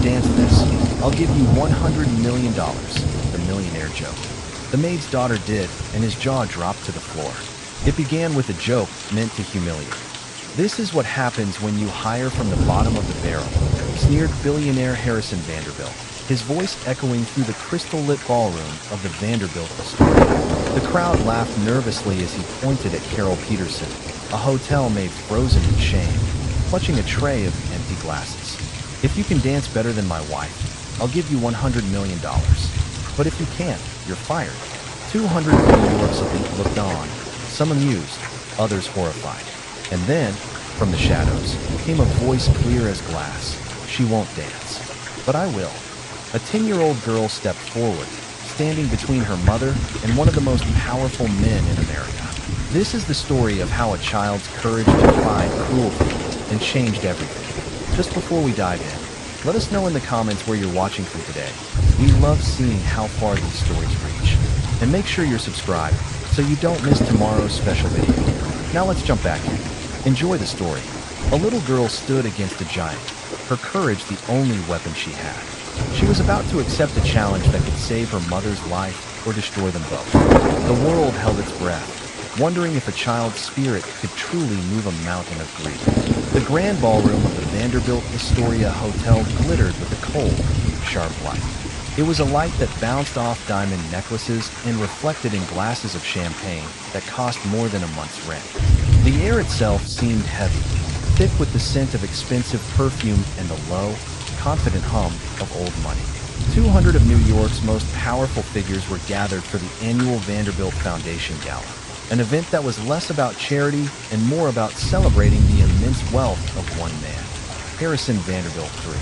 dance this, I'll give you $100 million. The millionaire joke. The maid's daughter did, and his jaw dropped to the floor. It began with a joke meant to humiliate. This is what happens when you hire from the bottom of the barrel, sneered billionaire Harrison Vanderbilt, his voice echoing through the crystal-lit ballroom of the Vanderbilt Astoria. The crowd laughed nervously as he pointed at Carol Peterson, a hotel maid frozen in shame, clutching a tray of empty glasses. If you can dance better than my wife, I'll give you $100 million. But if you can't, you're fired. 200 of New York's elite looked on, some amused, others horrified. And then, from the shadows, came a voice clear as glass. She won't dance. But I will. A 10-year-old girl stepped forward, standing between her mother and one of the most powerful men in America. This is the story of how a child's courage defied cruelty and changed everything. Just before we dive in, let us know in the comments where you're watching from today. We love seeing how far these stories reach. And make sure you're subscribed so you don't miss tomorrow's special video. Now let's jump back in. Enjoy the story. A little girl stood against a giant, her courage the only weapon she had. She was about to accept a challenge that could save her mother's life or destroy them both. The world held its breath, wondering if a child's spirit could truly move a mountain of grief. The grand ballroom of the Vanderbilt Astoria Hotel glittered with a cold, sharp light. It was a light that bounced off diamond necklaces and reflected in glasses of champagne that cost more than a month's rent. The air itself seemed heavy, thick with the scent of expensive perfume and the low, confident hum of old money. 200 of New York's most powerful figures were gathered for the annual Vanderbilt Foundation Gala, an event that was less about charity and more about celebrating the immense wealth of one man, Harrison Vanderbilt III.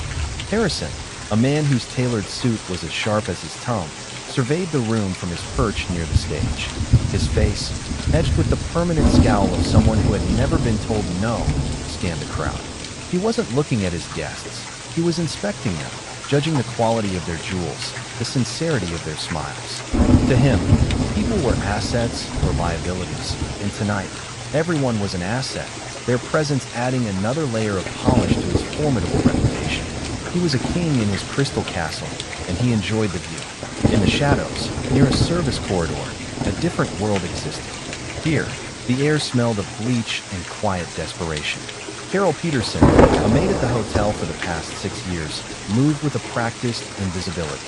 Harrison, a man whose tailored suit was as sharp as his tongue, surveyed the room from his perch near the stage. His face, edged with the permanent scowl of someone who had never been told no, scanned the crowd. He wasn't looking at his guests. He was inspecting them, judging the quality of their jewels, the sincerity of their smiles. To him, people were assets or liabilities, and tonight, everyone was an asset, their presence adding another layer of polish to his formidable reputation. He was a king in his crystal castle, and he enjoyed the view. In the shadows, near a service corridor, a different world existed. Here, the air smelled of bleach and quiet desperation. Carol Peterson, a maid at the hotel for the past 6 years, moved with a practiced invisibility.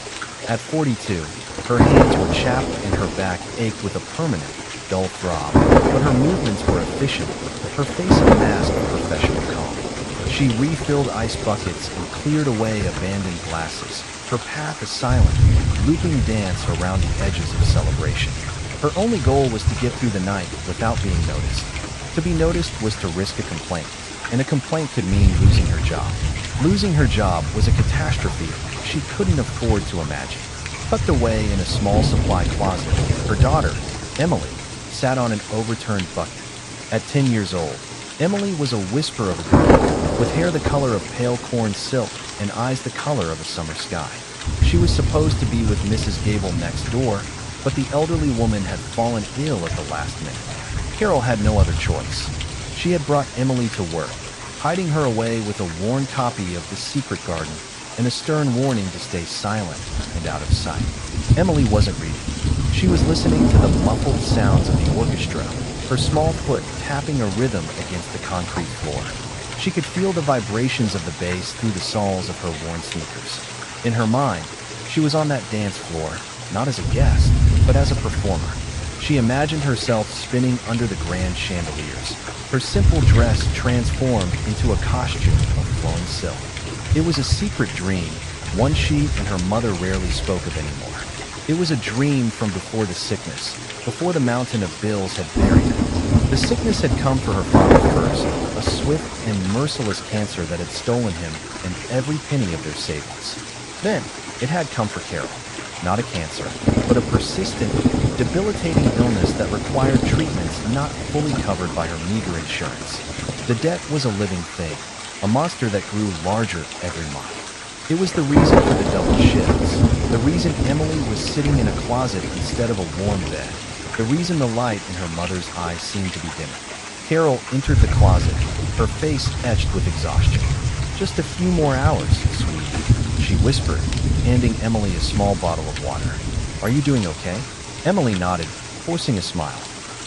At 42, her hands were chapped and her back ached with a permanent, dull throb, but her movements were efficient, her face a mask of professional calm. She refilled ice buckets and cleared away abandoned glasses, her path a silent, looping dance around the edges of celebration. Her only goal was to get through the night without being noticed. To be noticed was to risk a complaint, and a complaint could mean losing her job. Losing her job was a catastrophe she couldn't afford to imagine. Tucked away in a small supply closet, her daughter, Emily, sat on an overturned bucket. At 10 years old, Emily was a whisper of a girl, with hair the color of pale corn silk and eyes the color of a summer sky. She was supposed to be with Mrs. Gable next door, but the elderly woman had fallen ill at the last minute. Carol had no other choice. She had brought Emily to work, hiding her away with a worn copy of The Secret Garden and a stern warning to stay silent and out of sight. Emily wasn't reading. She was listening to the muffled sounds of the orchestra, her small foot tapping a rhythm against the concrete floor. She could feel the vibrations of the bass through the soles of her worn sneakers. In her mind, she was on that dance floor, not as a guest, but as a performer. She imagined herself spinning under the grand chandeliers, her simple dress transformed into a costume of flowing silk. It was a secret dream, one she and her mother rarely spoke of anymore. It was a dream from before the sickness, before the mountain of bills had buried it. The sickness had come for her father first, a swift and merciless cancer that had stolen him and every penny of their savings. Then, it had come for Carol. Not a cancer, but a persistent, debilitating illness that required treatments not fully covered by her meager insurance. The debt was a living thing, a monster that grew larger every month. It was the reason for the double shifts, the reason Emily was sitting in a closet instead of a warm bed, the reason the light in her mother's eyes seemed to be dimming. Carol entered the closet, her face etched with exhaustion. Just a few more hours, sweetie, she whispered, handing Emily a small bottle of water. "Are you doing okay?" Emily nodded, forcing a smile.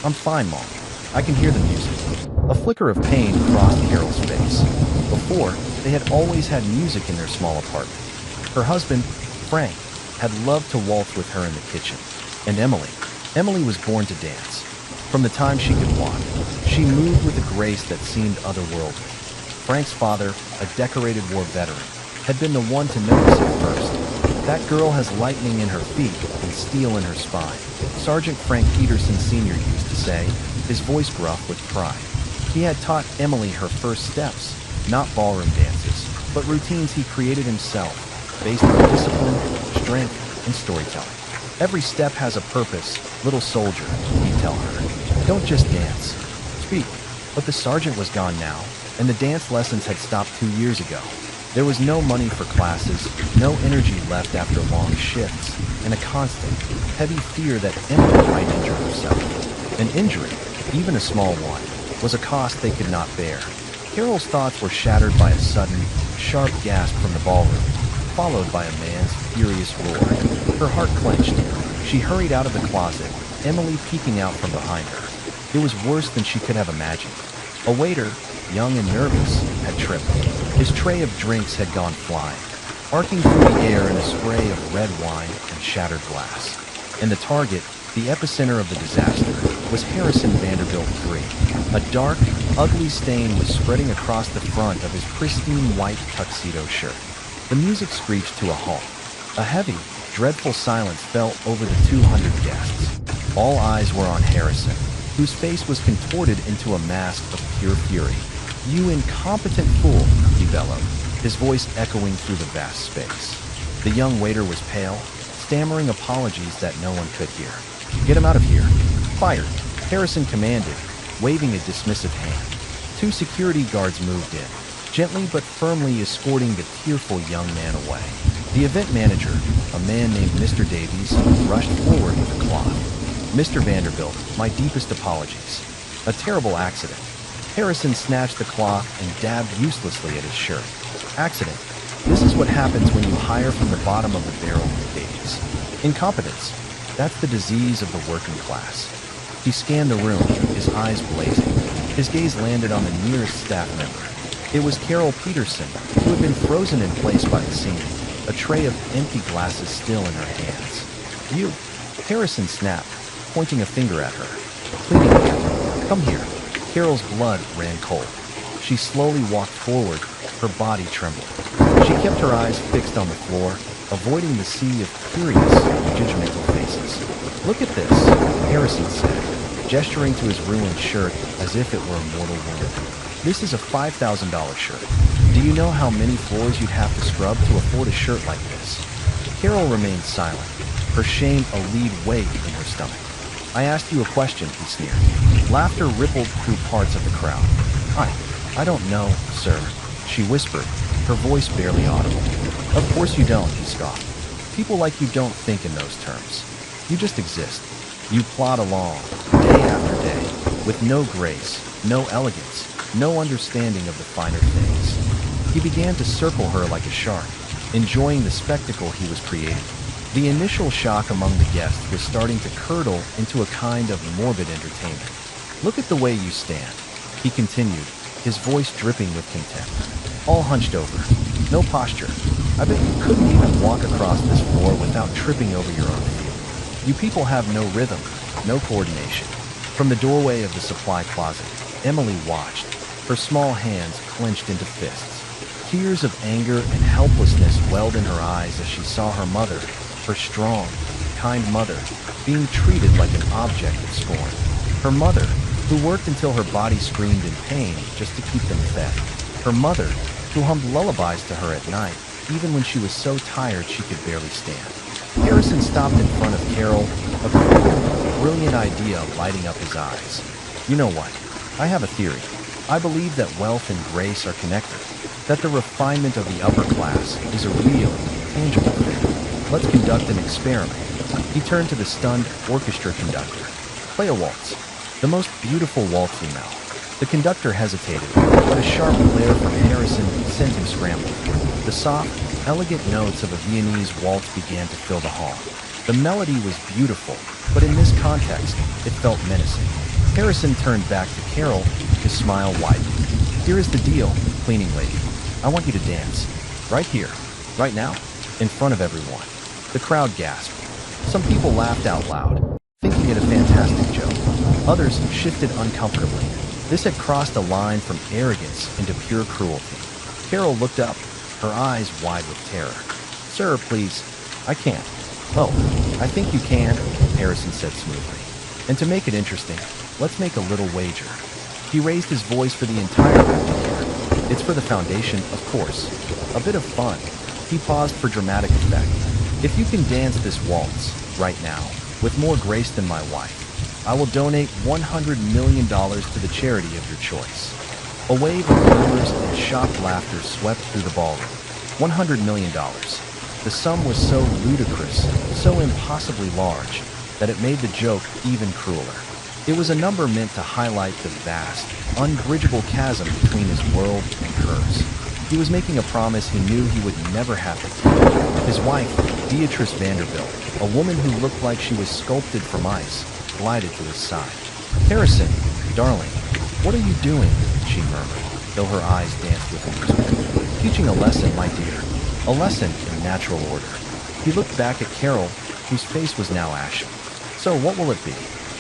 "I'm fine, Mom. I can hear the music." A flicker of pain crossed Carol's face. Before, they had always had music in their small apartment. Her husband, Frank, had loved to waltz with her in the kitchen. And Emily was born to dance. From the time she could walk, she moved with a grace that seemed otherworldly. Frank's father, a decorated war veteran, had been the one to notice it first. "That girl has lightning in her feet and steel in her spine," Sergeant Frank Peterson Sr. used to say, his voice gruff with pride. He had taught Emily her first steps, not ballroom dances, but routines he created himself, based on discipline, strength, and storytelling. "Every step has a purpose, little soldier," he'd tell her. "Don't just dance. Speak." But the sergeant was gone now, and the dance lessons had stopped 2 years ago. There was no money for classes, no energy left after long shifts, and a constant, heavy fear that Emily might injure herself. An injury, even a small one, was a cost they could not bear. Carol's thoughts were shattered by a sudden, sharp gasp from the ballroom, followed by a man's furious roar. Her heart clenched. She hurried out of the closet, Emily peeking out from behind her. It was worse than she could have imagined. A waiter, young and nervous, had tripped. His tray of drinks had gone flying, arcing through the air in a spray of red wine and shattered glass. And the target, the epicenter of the disaster, was Harrison Vanderbilt III. A dark, ugly stain was spreading across the front of his pristine white tuxedo shirt. The music screeched to a halt. A heavy, dreadful silence fell over the 200 guests. All eyes were on Harrison, whose face was contorted into a mask of pure fury. "You incompetent fool," he bellowed, his voice echoing through the vast space. The young waiter was pale, stammering apologies that no one could hear. "Get him out of here." "Fired," Harrison commanded, waving a dismissive hand. 2 security guards moved in, gently but firmly escorting the tearful young man away. The event manager, a man named Mr. Davies, rushed forward with a cloth. "Mr. Vanderbilt, my deepest apologies. A terrible accident." Harrison snatched the cloth and dabbed uselessly at his shirt. "Accident. This is what happens when you hire from the bottom of the barrel, Davies. Incompetence. That's the disease of the working class." He scanned the room, his eyes blazing. His gaze landed on the nearest staff member. It was Carol Peterson, who had been frozen in place by the scene, a tray of empty glasses still in her hands. "You," Harrison snapped, pointing a finger at her. Pleadingly, "Come here." Carol's blood ran cold. She slowly walked forward, her body trembling. She kept her eyes fixed on the floor, avoiding the sea of curious, judgmental faces. "Look at this," Harrison said, gesturing to his ruined shirt as if it were a mortal wound. "This is a $5,000 shirt. Do you know how many floors you'd have to scrub to afford a shirt like this?" Carol remained silent, her shame a lead weight in her stomach. "I asked you a question," he sneered. Laughter rippled through parts of the crowd. I don't know, sir," she whispered, her voice barely audible. "Of course you don't," he scoffed. "People like you don't think in those terms. You just exist. You plod along, day after day, with no grace, no elegance, no understanding of the finer things." He began to circle her like a shark, enjoying the spectacle he was creating. The initial shock among the guests was starting to curdle into a kind of morbid entertainment. "Look at the way you stand," he continued, his voice dripping with contempt. "All hunched over. No posture. I bet you couldn't even walk across this floor without tripping over your own feet. You people have no rhythm, no coordination." From the doorway of the supply closet, Emily watched, her small hands clenched into fists. Tears of anger and helplessness welled in her eyes as she saw her mother, her strong, kind mother, being treated like an object of scorn. Her mother, who worked until her body screamed in pain just to keep them fed. Her mother, who hummed lullabies to her at night, even when she was so tired she could barely stand. Harrison stopped in front of Carol, a cool, brilliant idea lighting up his eyes. "You know what? I have a theory. I believe that wealth and grace are connected, that the refinement of the upper class is a real, tangible thing. Let's conduct an experiment." He turned to the stunned orchestra conductor. "Play a waltz." The most beautiful waltz you know. The conductor hesitated, but a sharp glare from Harrison sent him scrambling. The soft, elegant notes of a Viennese waltz began to fill the hall. The melody was beautiful, but in this context, it felt menacing. Harrison turned back to Carol, his smile widening. "Here is the deal, cleaning lady. I want you to dance. Right here, right now, in front of everyone." The crowd gasped. Some people laughed out loud, thinking it a fantastic joke. Others shifted uncomfortably. This had crossed a line from arrogance into pure cruelty. Carol looked up, her eyes wide with terror. "Sir, please, I can't." "Oh, I think you can," Harrison said smoothly. "And to make it interesting, let's make a little wager." He raised his voice for the entire room to hear. "It's for the foundation, of course. A bit of fun." He paused for dramatic effect. "If you can dance this waltz, right now, with more grace than my wife, I will donate $100 million to the charity of your choice." A wave of murmurs and shocked laughter swept through the ballroom. $100 million. The sum was so ludicrous, so impossibly large, that it made the joke even crueler. It was a number meant to highlight the vast, unbridgeable chasm between his world and hers. He was making a promise he knew he would never have to keep. His wife, Beatrice Vanderbilt, a woman who looked like she was sculpted from ice, glided to his side. "Harrison, darling, what are you doing?" she murmured, though her eyes danced with amusement. "Teaching a lesson, my dear. A lesson in natural order." He looked back at Carol, whose face was now ashen. "So what will it be?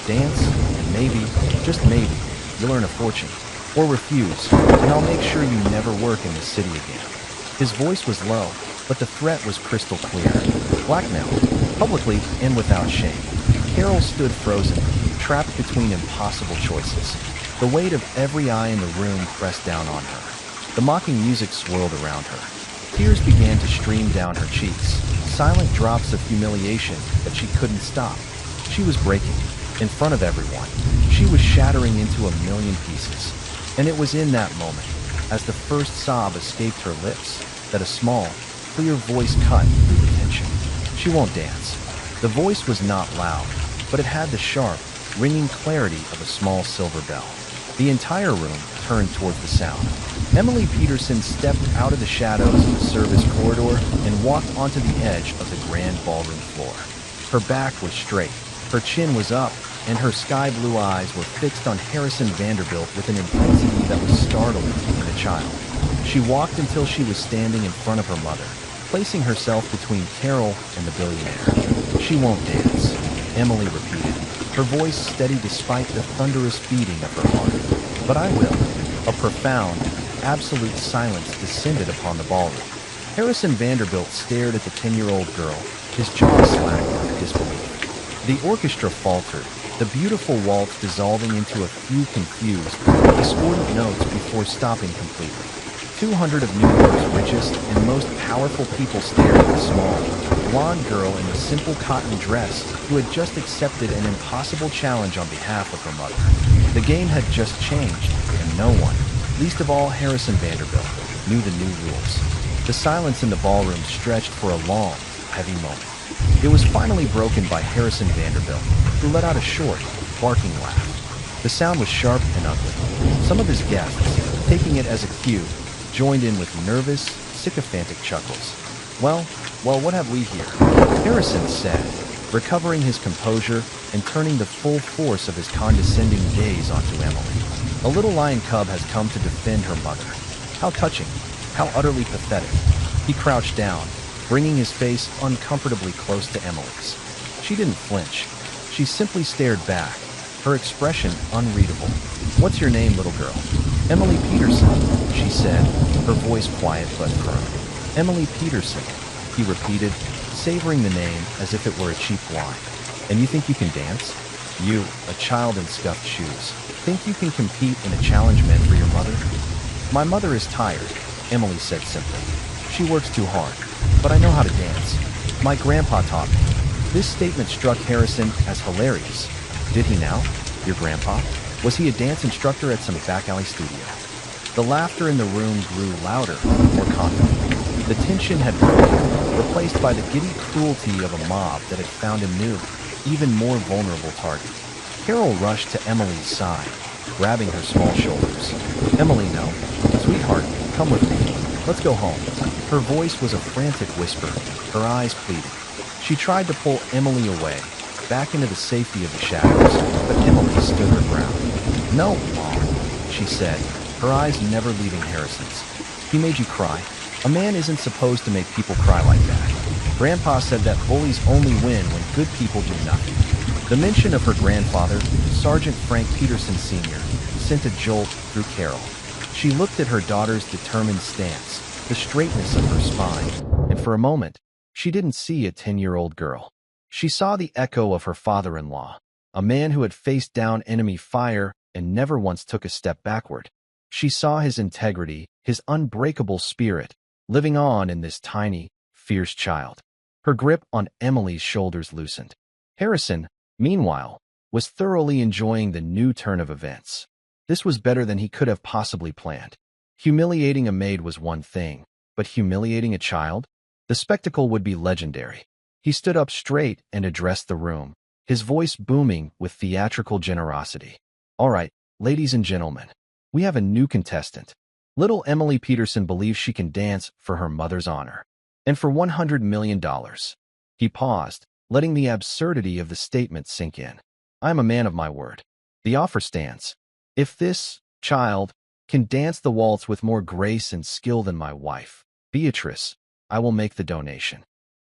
Dance, and maybe, just maybe, you'll earn a fortune. Or refuse, and I'll make sure you never work in this city again." His voice was low, but the threat was crystal clear. Blackmail, publicly and without shame. Carol stood frozen, trapped between impossible choices. The weight of every eye in the room pressed down on her. The mocking music swirled around her. Tears began to stream down her cheeks, silent drops of humiliation that she couldn't stop. She was breaking, in front of everyone. She was shattering into a million pieces. And it was in that moment, as the first sob escaped her lips, that a small, clear voice cut through the tension. "She won't dance." The voice was not loud, but it had the sharp, ringing clarity of a small silver bell. The entire room turned towards the sound. Emily Peterson stepped out of the shadows of the service corridor and walked onto the edge of the grand ballroom floor. Her back was straight, her chin was up, and her sky-blue eyes were fixed on Harrison Vanderbilt with an intensity that was startling in a child. She walked until she was standing in front of her mother, placing herself between Carol and the billionaire. "She won't dance," Emily repeated, her voice steady despite the thunderous beating of her heart. "But I will." A profound, absolute silence descended upon the ballroom. Harrison Vanderbilt stared at the 10-year-old girl, his jaw slacked with disbelief. The orchestra faltered, the beautiful waltz dissolving into a few confused, discordant notes before stopping completely. 200 of New York's richest and most powerful people stared at the small, blonde girl in the simple cotton dress who had just accepted an impossible challenge on behalf of her mother. The game had just changed, and no one, least of all Harrison Vanderbilt, knew the new rules. The silence in the ballroom stretched for a long, heavy moment. It was finally broken by Harrison Vanderbilt, who let out a short, barking laugh. The sound was sharp and ugly. Some of his guests, taking it as a cue, joined in with nervous, sycophantic chuckles. Well, what have we here?" Harrison said, recovering his composure and turning the full force of his condescending gaze onto Emily. "A little lion cub has come to defend her mother. How touching, how utterly pathetic." He crouched down, bringing his face uncomfortably close to Emily's. She didn't flinch. She simply stared back, her expression unreadable. "What's your name, little girl?" "Emily Peterson," she said, her voice quiet but firm. "Emily Peterson," he repeated, savoring the name as if it were a cheap wine. "And you think you can dance? You, a child in scuffed shoes, think you can compete in a challenge meant for your mother?" "My mother is tired," Emily said simply. "She works too hard, but I know how to dance. My grandpa taught me." This statement struck Harrison as hilarious. Did he now? Your grandpa? Was he a dance instructor at some back alley studio? The laughter in the room grew louder, more confident. The tension had broken, replaced by the giddy cruelty of a mob that had found a new, even more vulnerable target. Carol rushed to Emily's side, grabbing her small shoulders. "Emily, no. Sweetheart, come with me. Let's go home." Her voice was a frantic whisper, her eyes pleading. She tried to pull Emily away, back into the safety of the shadows, but Emily stood her ground. "No, Mom," she said, her eyes never leaving Harrison's. "He made you cry. A man isn't supposed to make people cry like that. Grandpa said that bullies only win when good people do nothing." The mention of her grandfather, Sergeant Frank Peterson Sr., sent a jolt through Carol. She looked at her daughter's determined stance, the straightness of her spine, and for a moment, she didn't see a 10-year-old girl. She saw the echo of her father-in-law, a man who had faced down enemy fire and never once took a step backward. She saw his integrity, his unbreakable spirit, living on in this tiny, fierce child. Her grip on Emily's shoulders loosened. Harrison, meanwhile, was thoroughly enjoying the new turn of events. This was better than he could have possibly planned. Humiliating a maid was one thing, but humiliating a child? The spectacle would be legendary. He stood up straight and addressed the room, his voice booming with theatrical generosity. "All right, ladies and gentlemen, we have a new contestant. Little Emily Peterson believes she can dance for her mother's honor. And for $100 million. He paused, letting the absurdity of the statement sink in. "I am a man of my word. The offer stands. If this child can dance the waltz with more grace and skill than my wife, Beatrice, I will make the donation."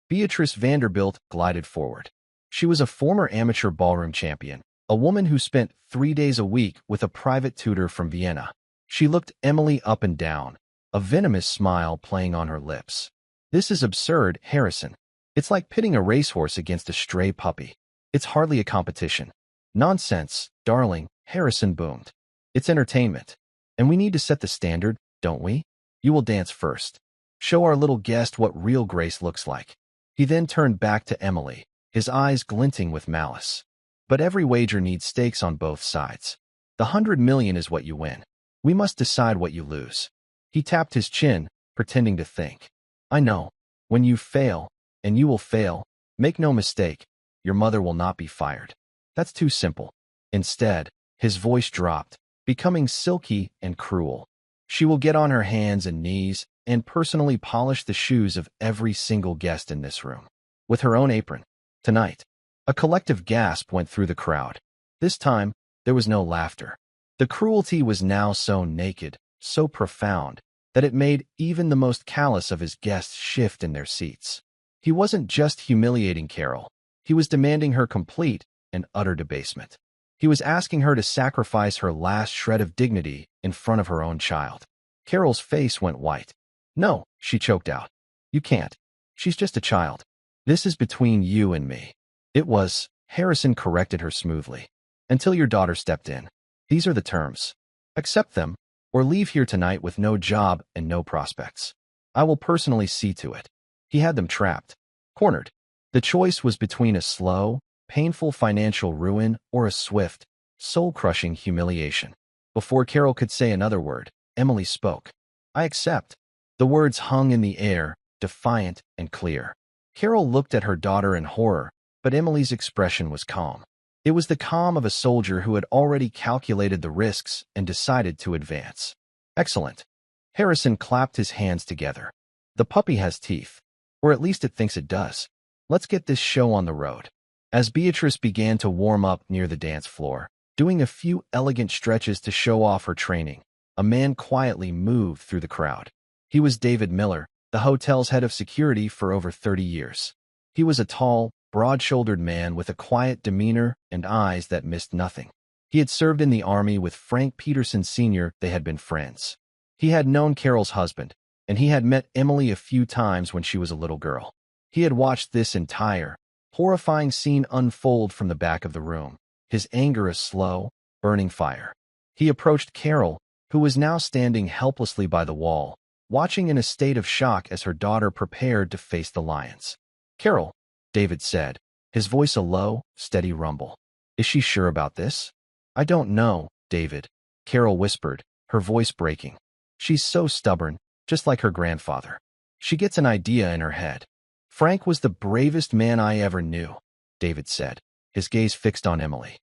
Beatrice Vanderbilt glided forward. She was a former amateur ballroom champion, a woman who spent 3 days a week with a private tutor from Vienna. She looked Emily up and down, a venomous smile playing on her lips. "This is absurd, Harrison. It's like pitting a racehorse against a stray puppy. It's hardly a competition." "Nonsense, darling," Harrison boomed. "It's entertainment. And we need to set the standard, don't we? You will dance first. Show our little guest what real grace looks like." He then turned back to Emily, his eyes glinting with malice. "But every wager needs stakes on both sides. The $100 million is what you win. We must decide what you lose." He tapped his chin, pretending to think. "I know. When you fail, and you will fail, make no mistake, your mother will not be fired. That's too simple." Instead, his voice dropped, becoming silky and cruel. "She will get on her hands and knees and personally polish the shoes of every single guest in this room. With her own apron. Tonight." A collective gasp went through the crowd. This time, there was no laughter. The cruelty was now so naked, so profound, that it made even the most callous of his guests shift in their seats. He wasn't just humiliating Carol. He was demanding her complete and utter debasement. He was asking her to sacrifice her last shred of dignity in front of her own child. Carol's face went white. "No," she choked out. "You can't. She's just a child. This is between you and me." "It was," Harrison corrected her smoothly. "Until your daughter stepped in. These are the terms. Accept them, or leave here tonight with no job and no prospects. I will personally see to it." He had them trapped, cornered. The choice was between a slow, painful financial ruin or a swift, soul-crushing humiliation. Before Carol could say another word, Emily spoke. "I accept." The words hung in the air, defiant and clear. Carol looked at her daughter in horror, but Emily's expression was calm. It was the calm of a soldier who had already calculated the risks and decided to advance. "Excellent." Harrison clapped his hands together. "The puppy has teeth. Or at least it thinks it does. Let's get this show on the road." As Beatrice began to warm up near the dance floor, doing a few elegant stretches to show off her training, a man quietly moved through the crowd. He was David Miller, the hotel's head of security for over 30 years. He was a tall, broad-shouldered man with a quiet demeanor and eyes that missed nothing. He had served in the army with Frank Peterson Sr. They had been friends. He had known Carol's husband, and he had met Emily a few times when she was a little girl. He had watched this entire, horrifying scene unfold from the back of the room, his anger a slow, burning fire. He approached Carol, who was now standing helplessly by the wall, watching in a state of shock as her daughter prepared to face the lions. "Carol," David said, his voice a low, steady rumble. "Is she sure about this?" "I don't know, David," Carol whispered, her voice breaking. "She's so stubborn, just like her grandfather. She gets an idea in her head." "Frank was the bravest man I ever knew," David said, his gaze fixed on Emily.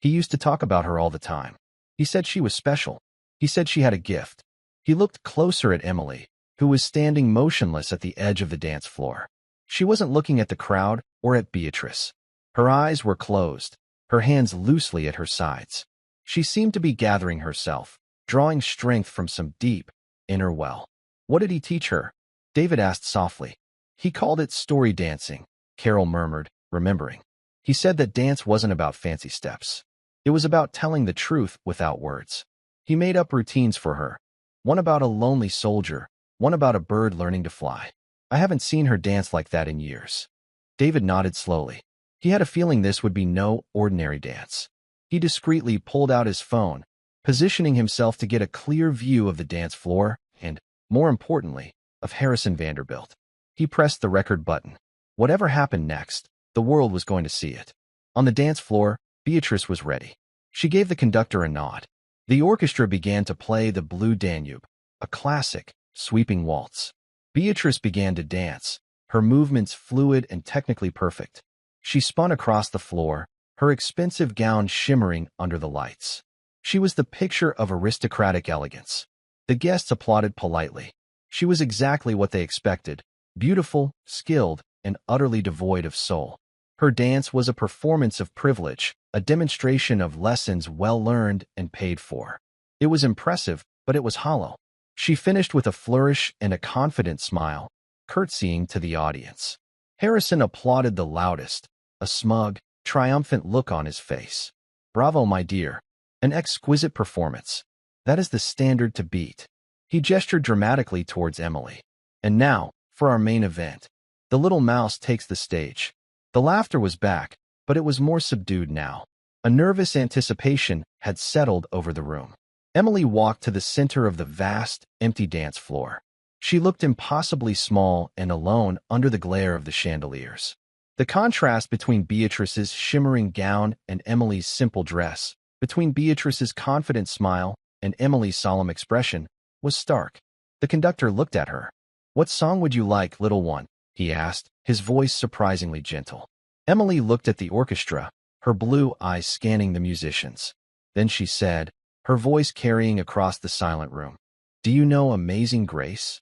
"He used to talk about her all the time. He said she was special. He said she had a gift." He looked closer at Emily, who was standing motionless at the edge of the dance floor. She wasn't looking at the crowd or at Beatrice. Her eyes were closed, her hands loosely at her sides. She seemed to be gathering herself, drawing strength from some deep, inner well. What did he teach her? David asked softly. He called it story dancing, Carol murmured, remembering. He said that dance wasn't about fancy steps. It was about telling the truth without words. He made up routines for her. One about a lonely soldier, one about a bird learning to fly. I haven't seen her dance like that in years. David nodded slowly. He had a feeling this would be no ordinary dance. He discreetly pulled out his phone, positioning himself to get a clear view of the dance floor and, more importantly, of Harrison Vanderbilt. He pressed the record button. Whatever happened next, the world was going to see it. On the dance floor, Beatrice was ready. She gave the conductor a nod. The orchestra began to play the Blue Danube, a classic, sweeping waltz. Beatrice began to dance, her movements fluid and technically perfect. She spun across the floor, her expensive gown shimmering under the lights. She was the picture of aristocratic elegance. The guests applauded politely. She was exactly what they expected, beautiful, skilled, and utterly devoid of soul. Her dance was a performance of privilege, a demonstration of lessons well learned and paid for. It was impressive, but it was hollow. She finished with a flourish and a confident smile, curtsying to the audience. Harrison applauded the loudest, a smug, triumphant look on his face. Bravo, my dear. An exquisite performance. That is the standard to beat. He gestured dramatically towards Emily. And now, for our main event. The little mouse takes the stage. The laughter was back, but it was more subdued now. A nervous anticipation had settled over the room. Emily walked to the center of the vast, empty dance floor. She looked impossibly small and alone under the glare of the chandeliers. The contrast between Beatrice's shimmering gown and Emily's simple dress, between Beatrice's confident smile and Emily's solemn expression, was stark. The conductor looked at her. "What song would you like, little one?" he asked, his voice surprisingly gentle. Emily looked at the orchestra, her blue eyes scanning the musicians. Then she said, her voice carrying across the silent room, "Do you know Amazing Grace?"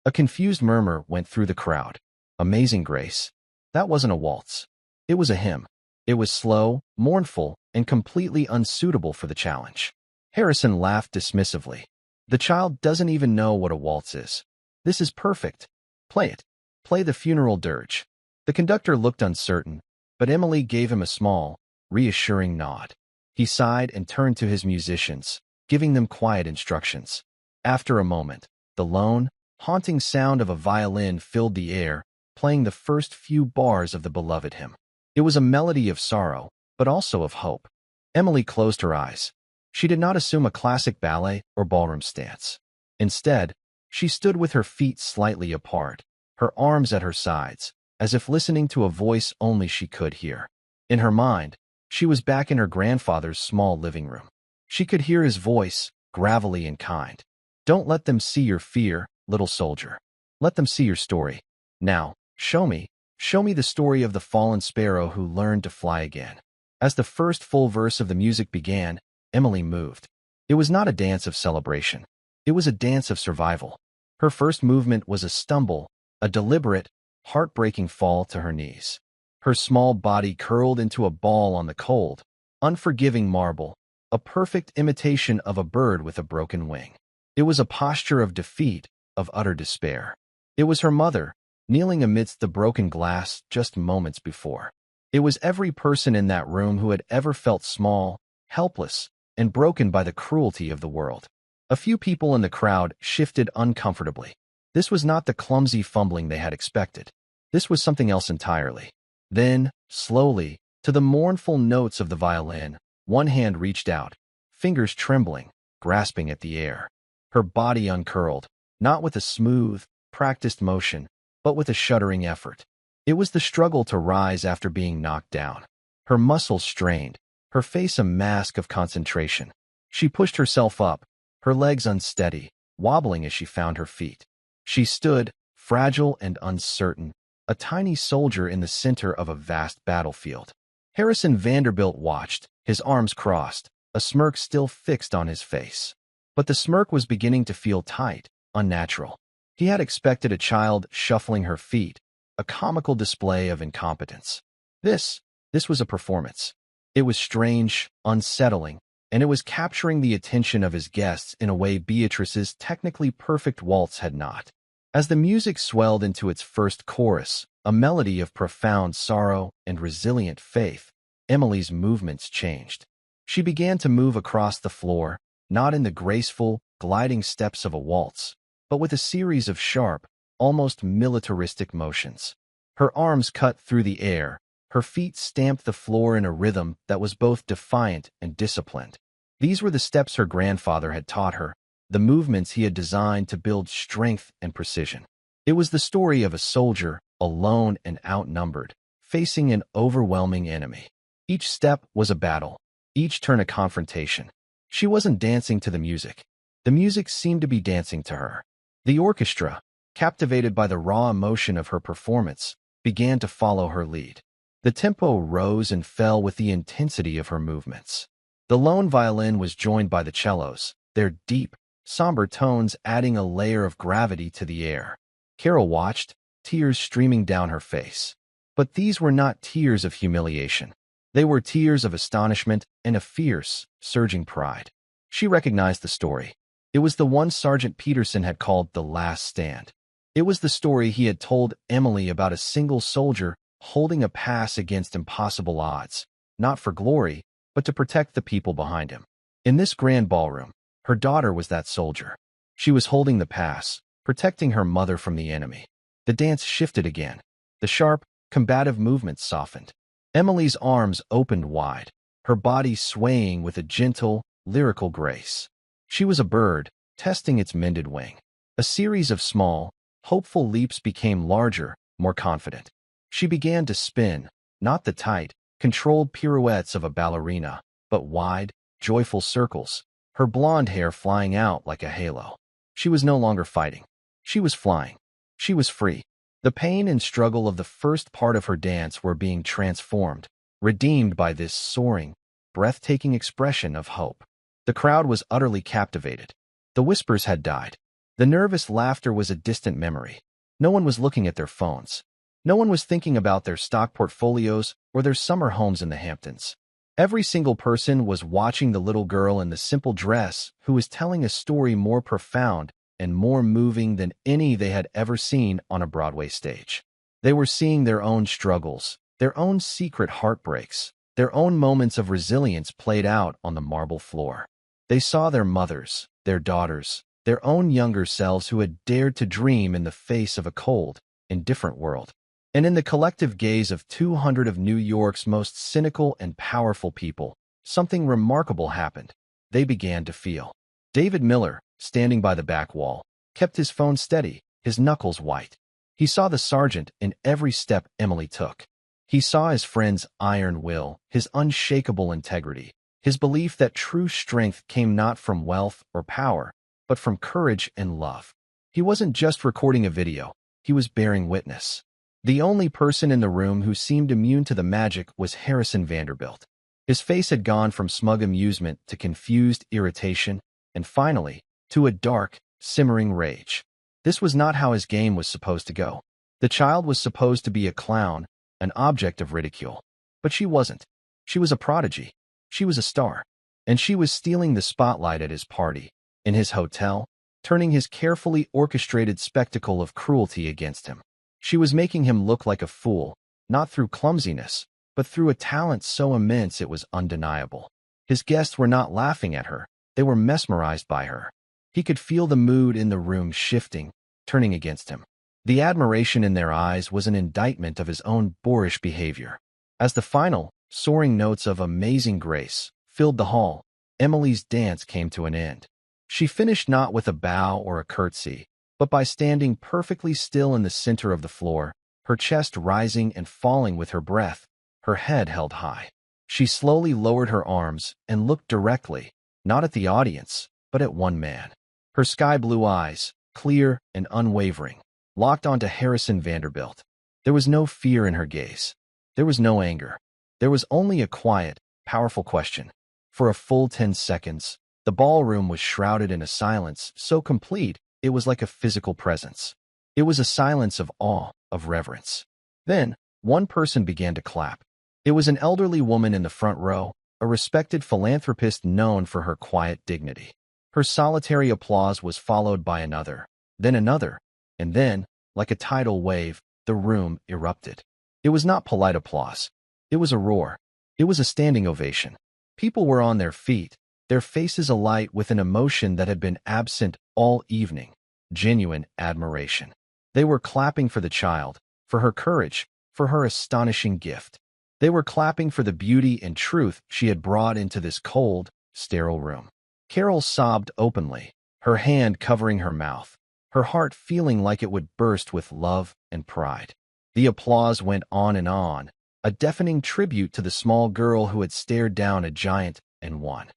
A confused murmur went through the crowd. Amazing Grace? That wasn't a waltz. It was a hymn. It was slow, mournful, and completely unsuitable for the challenge. Harrison laughed dismissively. The child doesn't even know what a waltz is. This is perfect. Play it. Play the funeral dirge. The conductor looked uncertain, but Emily gave him a small, reassuring nod. He sighed and turned to his musicians, giving them quiet instructions. After a moment, the lone, haunting sound of a violin filled the air, playing the first few bars of the beloved hymn. It was a melody of sorrow, but also of hope. Emily closed her eyes. She did not assume a classic ballet or ballroom stance. Instead, she stood with her feet slightly apart, her arms at her sides, as if listening to a voice only she could hear. In her mind, she was back in her grandfather's small living room. She could hear his voice, gravelly and kind. "Don't let them see your fear, little soldier. Let them see your story. Now, show me the story of the fallen sparrow who learned to fly again." As the first full verse of the music began, Emily moved. It was not a dance of celebration. It was a dance of survival. Her first movement was a stumble, a deliberate, heartbreaking fall to her knees. Her small body curled into a ball on the cold, unforgiving marble, a perfect imitation of a bird with a broken wing. It was a posture of defeat, of utter despair. It was her mother, kneeling amidst the broken glass just moments before. It was every person in that room who had ever felt small, helpless, and broken by the cruelty of the world. A few people in the crowd shifted uncomfortably. This was not the clumsy fumbling they had expected. This was something else entirely. Then, slowly, to the mournful notes of the violin, one hand reached out, fingers trembling, grasping at the air. Her body uncurled, not with a smooth, practiced motion, but with a shuddering effort. It was the struggle to rise after being knocked down. Her muscles strained, her face a mask of concentration. She pushed herself up, her legs unsteady, wobbling as she found her feet. She stood, fragile and uncertain, a tiny soldier in the center of a vast battlefield. Harrison Vanderbilt watched, his arms crossed, a smirk still fixed on his face. But the smirk was beginning to feel tight, unnatural. He had expected a child shuffling her feet, a comical display of incompetence. This was a performance. It was strange, unsettling, and it was capturing the attention of his guests in a way Beatrice's technically perfect waltz had not. As the music swelled into its first chorus, a melody of profound sorrow and resilient faith, Emily's movements changed. She began to move across the floor, not in the graceful, gliding steps of a waltz, but with a series of sharp, almost militaristic motions. Her arms cut through the air, her feet stamped the floor in a rhythm that was both defiant and disciplined. These were the steps her grandfather had taught her, the movements he had designed to build strength and precision. It was the story of a soldier, alone and outnumbered, facing an overwhelming enemy. Each step was a battle, each turn a confrontation. She wasn't dancing to the music. The music seemed to be dancing to her. The orchestra, captivated by the raw emotion of her performance, began to follow her lead. The tempo rose and fell with the intensity of her movements. The lone violin was joined by the cellos, their deep, somber tones adding a layer of gravity to the air. Carol watched, tears streaming down her face. But these were not tears of humiliation. They were tears of astonishment and a fierce, surging pride. She recognized the story. It was the one Sergeant Peterson had called The Last Stand. It was the story he had told Emily about a single soldier holding a pass against impossible odds, not for glory, but to protect the people behind him. In this grand ballroom, her daughter was that soldier. She was holding the pass, protecting her mother from the enemy. The dance shifted again. The sharp, combative movements softened. Emily's arms opened wide, her body swaying with a gentle, lyrical grace. She was a bird, testing its mended wing. A series of small, hopeful leaps became larger, more confident. She began to spin, not the tight, controlled pirouettes of a ballerina, but wide, joyful circles, her blonde hair flying out like a halo. She was no longer fighting. She was flying. She was free. The pain and struggle of the first part of her dance were being transformed, redeemed by this soaring, breathtaking expression of hope. The crowd was utterly captivated. The whispers had died. The nervous laughter was a distant memory. No one was looking at their phones. No one was thinking about their stock portfolios or their summer homes in the Hamptons. Every single person was watching the little girl in the simple dress who was telling a story more profound and more moving than any they had ever seen on a Broadway stage. They were seeing their own struggles, their own secret heartbreaks, their own moments of resilience played out on the marble floor. They saw their mothers, their daughters, their own younger selves who had dared to dream in the face of a cold, indifferent world. And in the collective gaze of 200 of New York's most cynical and powerful people, something remarkable happened. They began to feel. David Miller, standing by the back wall, kept his phone steady, his knuckles white. He saw the sergeant in every step Emily took. He saw his friend's iron will, his unshakable integrity, his belief that true strength came not from wealth or power, but from courage and love. He wasn't just recording a video, he was bearing witness. The only person in the room who seemed immune to the magic was Harrison Vanderbilt. His face had gone from smug amusement to confused irritation, and finally, to a dark, simmering rage. This was not how his game was supposed to go. The child was supposed to be a clown, an object of ridicule. But she wasn't. She was a prodigy. She was a star. And she was stealing the spotlight at his party, in his hotel, turning his carefully orchestrated spectacle of cruelty against him. She was making him look like a fool, not through clumsiness, but through a talent so immense it was undeniable. His guests were not laughing at her, they were mesmerized by her. He could feel the mood in the room shifting, turning against him. The admiration in their eyes was an indictment of his own boorish behavior. As the final, soaring notes of Amazing Grace filled the hall, Emily's dance came to an end. She finished not with a bow or a curtsy, but by standing perfectly still in the center of the floor, her chest rising and falling with her breath, her head held high. She slowly lowered her arms and looked directly, not at the audience, but at one man. Her sky-blue eyes, clear and unwavering, locked onto Harrison Vanderbilt. There was no fear in her gaze. There was no anger. There was only a quiet, powerful question. For a full 10 seconds, the ballroom was shrouded in a silence so complete It was like a physical presence. It was a silence of awe, of reverence. Then, one person began to clap. It was an elderly woman in the front row, a respected philanthropist known for her quiet dignity. Her solitary applause was followed by another, and then, like a tidal wave, the room erupted. It was not polite applause. It was a roar. It was a standing ovation. People were on their feet, their faces alight with an emotion that had been absent all evening, genuine admiration. They were clapping for the child, for her courage, for her astonishing gift. They were clapping for the beauty and truth she had brought into this cold, sterile room. Carol sobbed openly, her hand covering her mouth, her heart feeling like it would burst with love and pride. The applause went on, a deafening tribute to the small girl who had stared down a giant and won.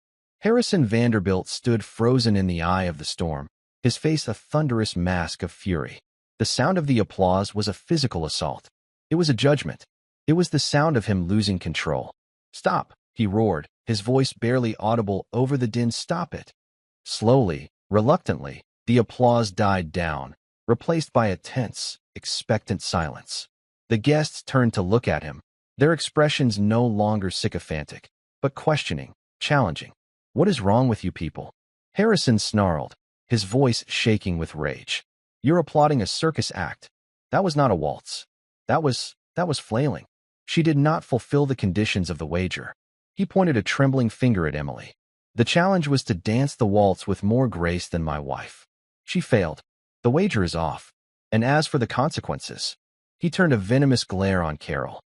Harrison Vanderbilt stood frozen in the eye of the storm, his face a thunderous mask of fury. The sound of the applause was a physical assault. It was a judgment. It was the sound of him losing control. "Stop," he roared, his voice barely audible over the din. "Stop it." Slowly, reluctantly, the applause died down, replaced by a tense, expectant silence. The guests turned to look at him, their expressions no longer sycophantic, but questioning, challenging. "What is wrong with you people?" Harrison snarled, his voice shaking with rage. "You're applauding a circus act. That was not a waltz. That was flailing." She did not fulfill the conditions of the wager. He pointed a trembling finger at Emily. "The challenge was to dance the waltz with more grace than my wife. She failed. The wager is off. And as for the consequences..." He turned a venomous glare on Carol.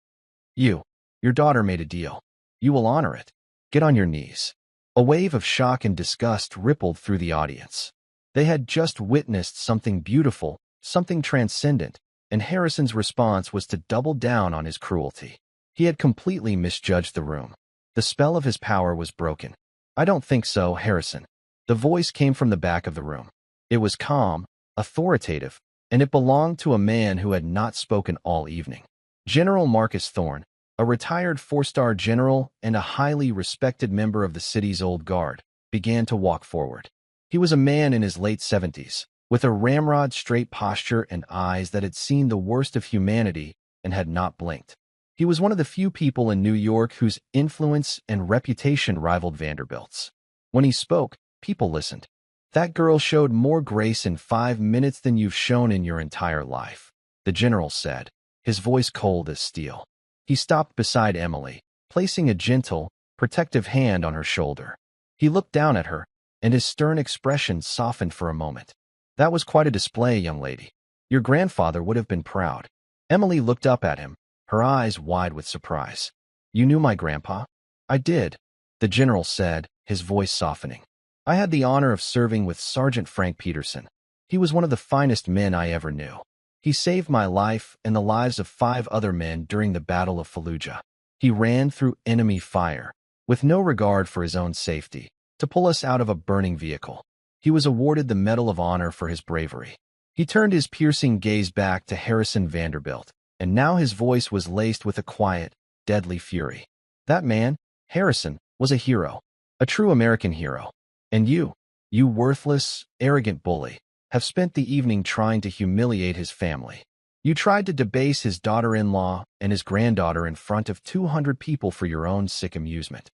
Your daughter made a deal. You will honor it. Get on your knees." A wave of shock and disgust rippled through the audience. They had just witnessed something beautiful, something transcendent, and Harrison's response was to double down on his cruelty. He had completely misjudged the room. The spell of his power was broken. "I don't think so, Harrison." The voice came from the back of the room. It was calm, authoritative, and it belonged to a man who had not spoken all evening. General Marcus Thorne, a retired four-star general and a highly respected member of the city's old guard, began to walk forward. He was a man in his late 70s, with a ramrod-straight posture and eyes that had seen the worst of humanity and had not blinked. He was one of the few people in New York whose influence and reputation rivaled Vanderbilt's. When he spoke, people listened. "That girl showed more grace in 5 minutes than you've shown in your entire life," the general said, his voice cold as steel. He stopped beside Emily, placing a gentle, protective hand on her shoulder. He looked down at her, and his stern expression softened for a moment. "That was quite a display, young lady. Your grandfather would have been proud." Emily looked up at him, her eyes wide with surprise. "You knew my grandpa?" "I did," the general said, his voice softening. "I had the honor of serving with Sergeant Frank Peterson. He was one of the finest men I ever knew. He saved my life and the lives of 5 other men during the Battle of Fallujah. He ran through enemy fire, with no regard for his own safety, to pull us out of a burning vehicle. He was awarded the Medal of Honor for his bravery." He turned his piercing gaze back to Harrison Vanderbilt, and now his voice was laced with a quiet, deadly fury. "That man, Harrison, was a hero, a true American hero. And you worthless, arrogant bully, have spent the evening trying to humiliate his family. You tried to debase his daughter-in-law and his granddaughter in front of 200 people for your own sick amusement."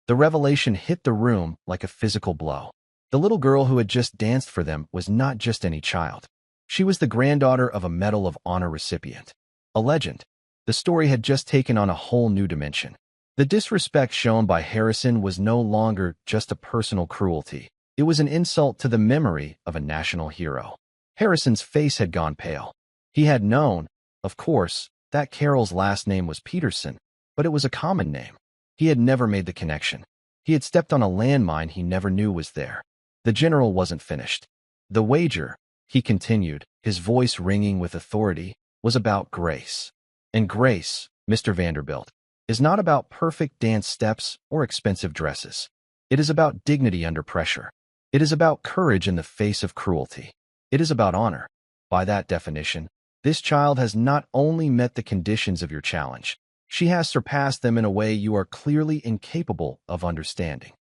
The revelation hit the room like a physical blow. The little girl who had just danced for them was not just any child. She was the granddaughter of a Medal of Honor recipient. A legend. The story had just taken on a whole new dimension. The disrespect shown by Harrison was no longer just a personal cruelty. It was an insult to the memory of a national hero. Harrison's face had gone pale. He had known, of course, that Carol's last name was Peterson, but it was a common name. He had never made the connection. He had stepped on a landmine he never knew was there. The general wasn't finished. "The wager," he continued, his voice ringing with authority, "was about grace. And grace, Mr. Vanderbilt, is not about perfect dance steps or expensive dresses. It is about dignity under pressure. It is about courage in the face of cruelty. It is about honor. By that definition, this child has not only met the conditions of your challenge, she has surpassed them in a way you are clearly incapable of understanding."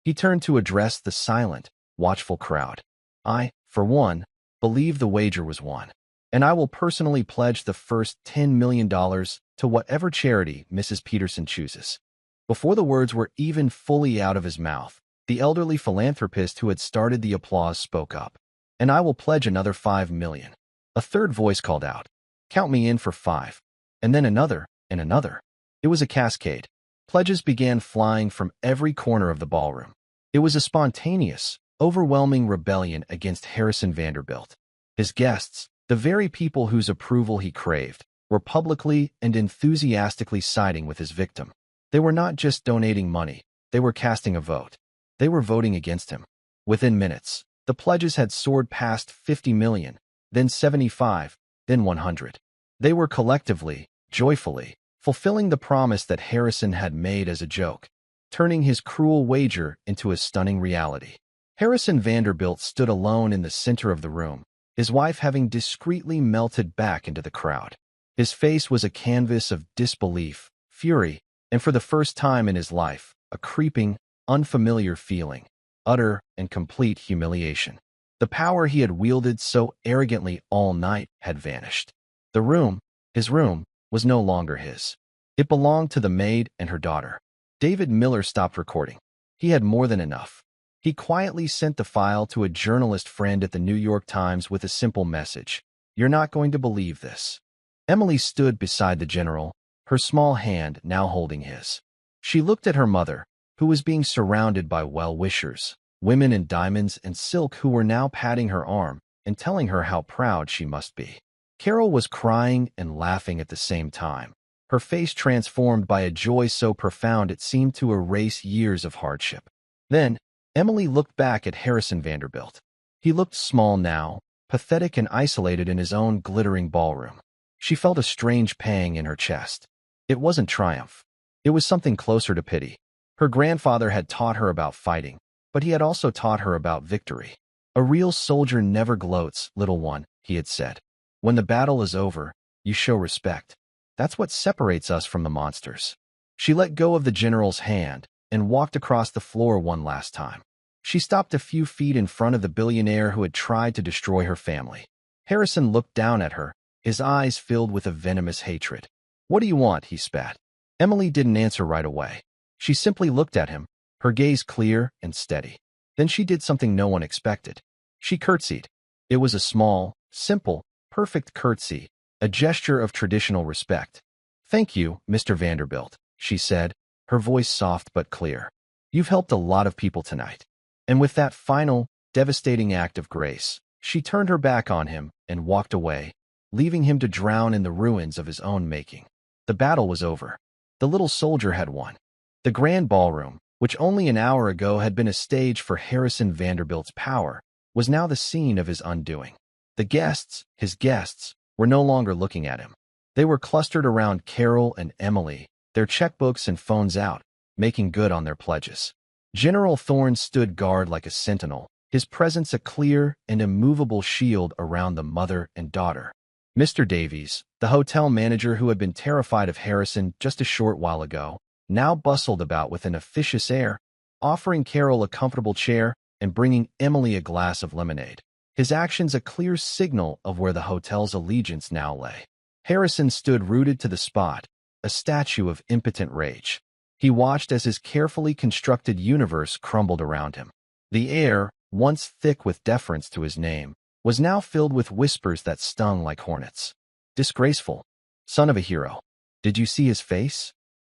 He turned to address the silent, watchful crowd. "I, for one, believe the wager was won. And I will personally pledge the first $10 million to whatever charity Mrs. Peterson chooses." Before the words were even fully out of his mouth, the elderly philanthropist who had started the applause spoke up. "And I will pledge another $5 million. A third voice called out, "Count me in for 5. And then another, and another. It was a cascade. Pledges began flying from every corner of the ballroom. It was a spontaneous, overwhelming rebellion against Harrison Vanderbilt. His guests, the very people whose approval he craved, were publicly and enthusiastically siding with his victim. They were not just donating money, they were casting a vote. They were voting against him. Within minutes, the pledges had soared past 50 million, then 75, then 100. They were collectively, joyfully, fulfilling the promise that Harrison had made as a joke, turning his cruel wager into a stunning reality. Harrison Vanderbilt stood alone in the center of the room, his wife having discreetly melted back into the crowd. His face was a canvas of disbelief, fury, and for the first time in his life, a creeping, unfamiliar feeling, utter and complete humiliation. The power he had wielded so arrogantly all night had vanished. The room, his room, was no longer his. It belonged to the maid and her daughter. David Miller stopped recording. He had more than enough. He quietly sent the file to a journalist friend at the New York Times with a simple message: "You're not going to believe this." Emily stood beside the general, her small hand now holding his. She looked at her mother, who was being surrounded by well-wishers, women in diamonds and silk who were now patting her arm and telling her how proud she must be. Carol was crying and laughing at the same time, her face transformed by a joy so profound it seemed to erase years of hardship. Then, Emily looked back at Harrison Vanderbilt. He looked small now, pathetic and isolated in his own glittering ballroom. She felt a strange pang in her chest. It wasn't triumph. It was something closer to pity. Her grandfather had taught her about fighting, but he had also taught her about victory. "A real soldier never gloats, little one," he had said. "When the battle is over, you show respect. That's what separates us from the monsters." She let go of the general's hand and walked across the floor one last time. She stopped a few feet in front of the billionaire who had tried to destroy her family. Harrison looked down at her, his eyes filled with a venomous hatred. "What do you want?" he spat. Emily didn't answer right away. She simply looked at him, her gaze clear and steady. Then she did something no one expected. She curtsied. It was a small, simple, perfect curtsy, a gesture of traditional respect. "Thank you, Mr. Vanderbilt," she said, her voice soft but clear. "You've helped a lot of people tonight." And with that final, devastating act of grace, she turned her back on him and walked away, leaving him to drown in the ruins of his own making. The battle was over. The little soldier had won. The grand ballroom, which only an hour ago had been a stage for Harrison Vanderbilt's power, was now the scene of his undoing. The guests, his guests, were no longer looking at him. They were clustered around Carol and Emily, their checkbooks and phones out, making good on their pledges. General Thorne stood guard like a sentinel, his presence a clear and immovable shield around the mother and daughter. Mr. Davies, the hotel manager who had been terrified of Harrison just a short while ago, now bustled about with an officious air, offering Carol a comfortable chair and bringing Emily a glass of lemonade. His actions a clear signal of where the hotel's allegiance now lay. Harrison stood rooted to the spot, a statue of impotent rage. He watched as his carefully constructed universe crumbled around him. The air, once thick with deference to his name, was now filled with whispers that stung like hornets. "Disgraceful. Son of a hero. Did you see his face?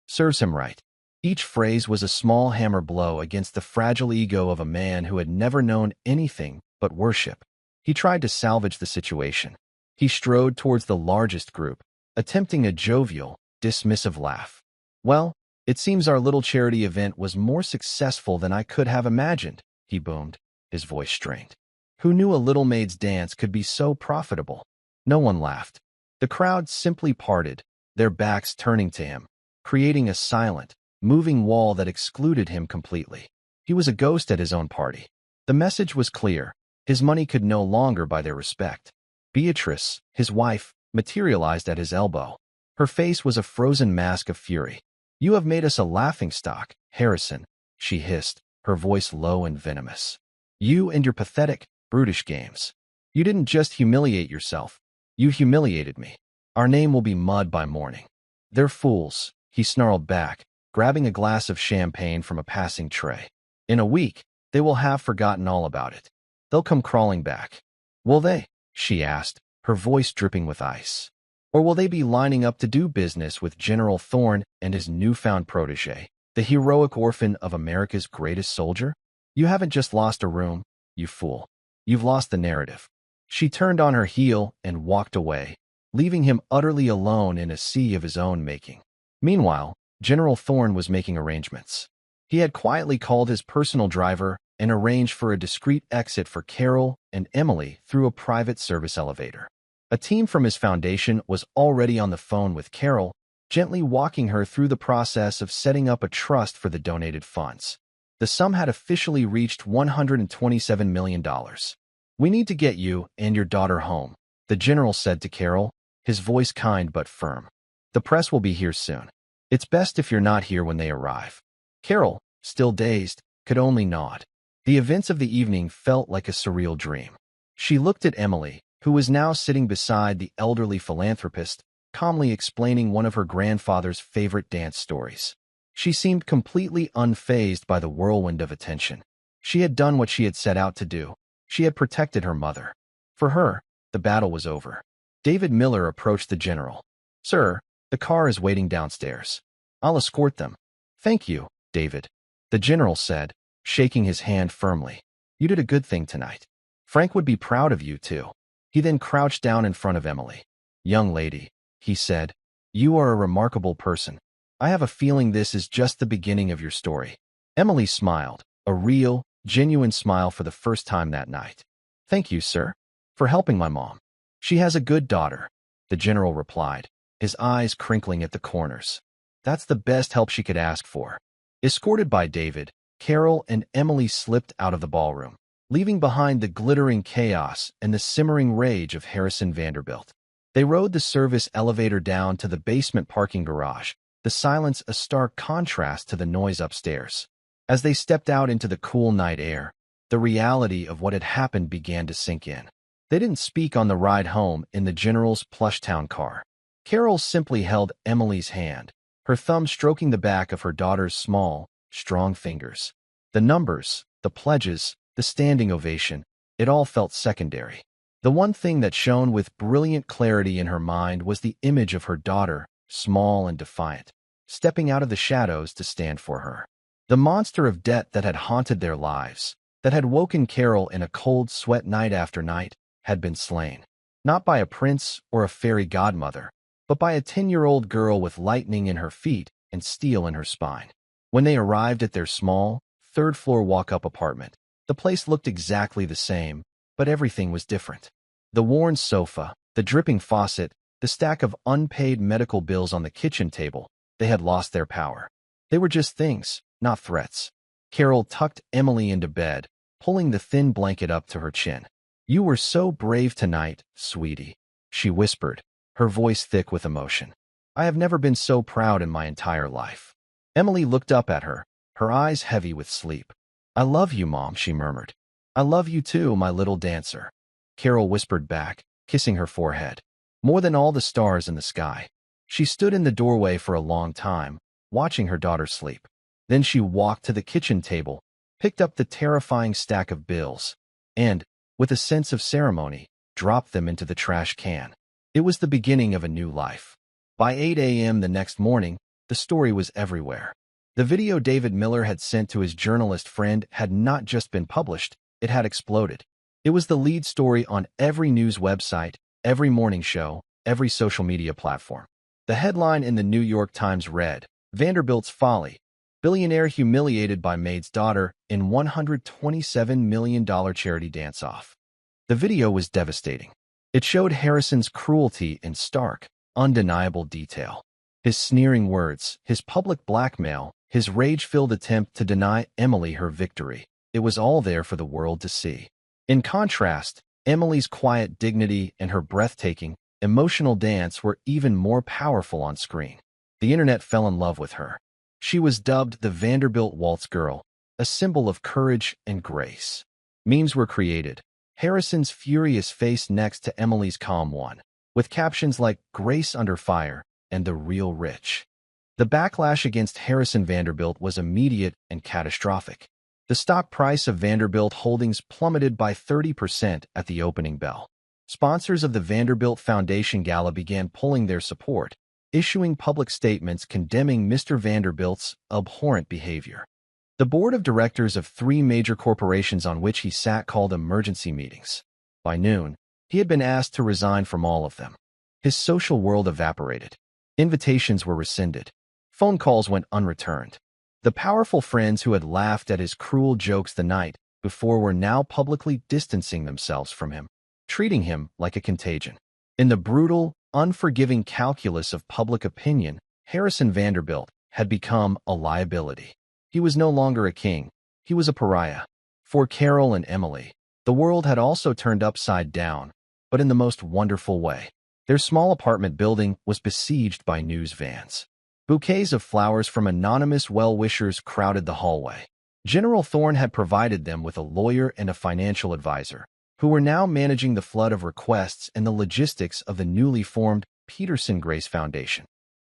Serves him right." Each phrase was a small hammer blow against the fragile ego of a man who had never known anything but worship. He tried to salvage the situation. He strode towards the largest group, attempting a jovial, dismissive laugh. "Well, it seems our little charity event was more successful than I could have imagined," he boomed, his voice strained. "Who knew a little maid's dance could be so profitable?" No one laughed. The crowd simply parted, their backs turning to him, creating a silent, moving wall that excluded him completely. He was a ghost at his own party. The message was clear. His money could no longer buy their respect. Beatrice, his wife, materialized at his elbow. Her face was a frozen mask of fury. "You have made us a laughingstock, Harrison," she hissed, her voice low and venomous. "You and your pathetic, brutish games." You didn't just humiliate yourself. You humiliated me. Our name will be mud by morning." "They're fools," he snarled back, grabbing a glass of champagne from a passing tray. "In a week, they will have forgotten all about it. They'll come crawling back." "Will they?" she asked, her voice dripping with ice. "Or will they be lining up to do business with General Thorne and his newfound protege, the heroic orphan of America's greatest soldier? You haven't just lost a room, you fool. You've lost the narrative." She turned on her heel and walked away, leaving him utterly alone in a sea of his own making. Meanwhile, General Thorne was making arrangements. He had quietly called his personal driver and arranged for a discreet exit for Carol and Emily through a private service elevator. A team from his foundation was already on the phone with Carol, gently walking her through the process of setting up a trust for the donated funds. The sum had officially reached $127 million. "We need to get you and your daughter home," the general said to Carol, his voice kind but firm. "The press will be here soon. It's best if you're not here when they arrive." Carol, still dazed, could only nod. The events of the evening felt like a surreal dream. She looked at Emily, who was now sitting beside the elderly philanthropist, calmly explaining one of her grandfather's favorite dance stories. She seemed completely unfazed by the whirlwind of attention. She had done what she had set out to do. She had protected her mother. For her, the battle was over. David Miller approached the general. "Sir, the car is waiting downstairs. I'll escort them." "Thank you, David," the general said, shaking his hand firmly. "You did a good thing tonight. Frank would be proud of you, too." He then crouched down in front of Emily. "Young lady," he said, "you are a remarkable person. I have a feeling this is just the beginning of your story." Emily smiled, a real, genuine smile for the first time that night. "Thank you, sir, for helping my mom. She has a good daughter," the general replied, his eyes crinkling at the corners. "That's the best help she could ask for." Escorted by David, Carol and Emily slipped out of the ballroom, leaving behind the glittering chaos and the simmering rage of Harrison Vanderbilt. They rode the service elevator down to the basement parking garage, the silence a stark contrast to the noise upstairs. As they stepped out into the cool night air, the reality of what had happened began to sink in. They didn't speak on the ride home in the general's plush-town car. Carol simply held Emily's hand, her thumb stroking the back of her daughter's small, strong fingers. The numbers, the pledges, the standing ovation, it all felt secondary. The one thing that shone with brilliant clarity in her mind was the image of her daughter, small and defiant, stepping out of the shadows to stand for her. The monster of debt that had haunted their lives, that had woken Carol in a cold sweat night after night, had been slain. Not by a prince or a fairy godmother, but by a 10-year-old girl with lightning in her feet and steel in her spine. When they arrived at their small, third-floor walk-up apartment, the place looked exactly the same, but everything was different. The worn sofa, the dripping faucet, the stack of unpaid medical bills on the kitchen table, they had lost their power. They were just things, not threats. Carol tucked Emily into bed, pulling the thin blanket up to her chin. "You were so brave tonight, sweetie," she whispered, her voice thick with emotion. "I have never been so proud in my entire life." Emily looked up at her, her eyes heavy with sleep. "I love you, Mom," she murmured. "I love you too, my little dancer," Carol whispered back, kissing her forehead. "More than all the stars in the sky." She stood in the doorway for a long time, watching her daughter sleep. Then she walked to the kitchen table, picked up the terrifying stack of bills, and, with a sense of ceremony, dropped them into the trash can. It was the beginning of a new life. By 8 a.m. the next morning, the story was everywhere. The video David Miller had sent to his journalist friend had not just been published, it had exploded. It was the lead story on every news website, every morning show, every social media platform. The headline in the New York Times read, "Vanderbilt's Folly. Billionaire humiliated by Maid's daughter in $127 million charity dance-off." The video was devastating. It showed Harrison's cruelty in stark, undeniable detail. His sneering words, his public blackmail, his rage-filled attempt to deny Emily her victory. It was all there for the world to see. In contrast, Emily's quiet dignity and her breathtaking, emotional dance were even more powerful on screen. The internet fell in love with her. She was dubbed the Vanderbilt Waltz Girl, a symbol of courage and grace. Memes were created, Harrison's furious face next to Emily's calm one, with captions like "Grace under fire" and "The real rich." The backlash against Harrison Vanderbilt was immediate and catastrophic. The stock price of Vanderbilt holdings plummeted by 30% at the opening bell. Sponsors of the Vanderbilt Foundation Gala began pulling their support, issuing public statements condemning Mr. Vanderbilt's abhorrent behavior. The board of directors of 3 major corporations on which he sat called emergency meetings. By noon, he had been asked to resign from all of them. His social world evaporated. Invitations were rescinded. Phone calls went unreturned. The powerful friends who had laughed at his cruel jokes the night before were now publicly distancing themselves from him, treating him like a contagion. In the brutal, unforgiving calculus of public opinion, Harrison Vanderbilt had become a liability. He was no longer a king. He was a pariah. For Carol and Emily, the world had also turned upside down, but in the most wonderful way. Their small apartment building was besieged by news vans. Bouquets of flowers from anonymous well-wishers crowded the hallway. General Thorne had provided them with a lawyer and a financial advisor, who were now managing the flood of requests and the logistics of the newly formed Peterson Grace Foundation.